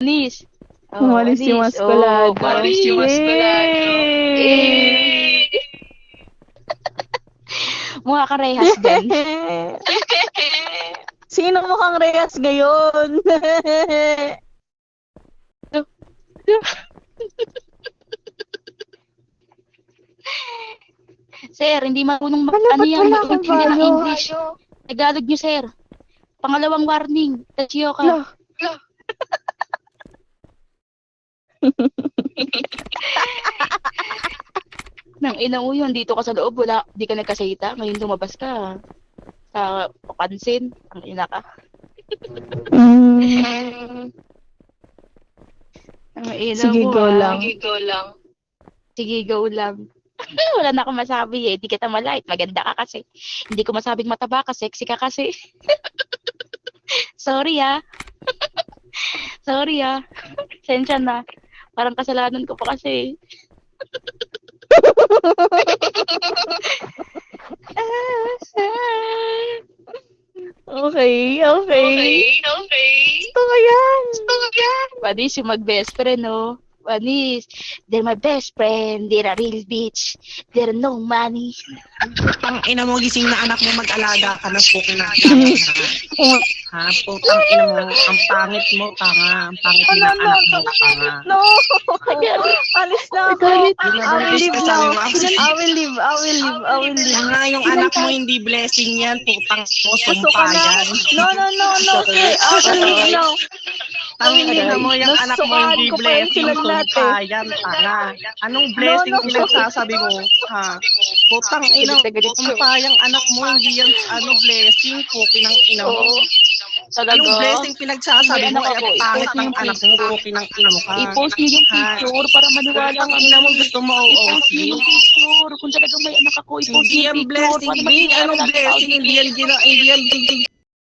Anis. Oh, Umalis yung Anis. Oh, maskulado. umalis yung maskulado. Yay! Mukha ka rehas dyan. Sino mukhang rehas ngayon? Sir, hindi marunong Wala, ba't yan, wala akong mag-intindi ng bayo? English. Tagalog nyo, sir. Pangalawang warning. Tachiyo ka. Lah. Nang ina mo yun, dito ka sa loob, wala, di ka nagkasita. Ngayon lumabas ka. Sa papansin, ang ina ka. Ang ina Sige, mo, go ah. lang. Sige, go lang. Sige, go lang. Wala na akong masabi eh. Di kita malait. Maganda ka kasi. Hindi ko masabing mataba ka. Sexy ka kasi. Sorry ah. Sorry ah. Sensya na. Parang kasalanan ko pa kasi. Okay, okay. Gusto ko yan. Panis yung mag-best friend, no? Panis, they're my best friend. They're a real bitch. They're no money. Putang ina mo, gising na anak mo, mag-alaga ka na po na. Ha? Putang ina mo, ang pangit mo, tanga. Ang pangit Oh, din ang anak mo, tanga. No! Alis na ako. I will leave now. I will leave. Tanga, yung anak mo hindi blessing yan, putang mo, Gusto sumpa ko na. yan. No, sir. I will leave now. Tang ina mo, yung anak mo hindi Nasukaan ko pa yung blessing, silag sumpa natin. yan, tanga. Anong blessing No. pinagsasabi mo, ha? Putang ina, sumpa yung anak mo, hindi yan, blessing, pukin ng ina mo. Talaga. Anong blessing pinagsasabi May mo, anak ay ako, pangit i-post ng niyo anak yung mo, pukin ng ina mo ka. I-post niyo yung picture para maniwala Putang kami. ina mo, gusto mo I-post niyo OOC. yung picture. Kung talagang may anak ako, i-post Hindi niyo yan yung picture. blessing, Para Bing. maniwala Anong lahat ng tao blessing? dito. Hindi yan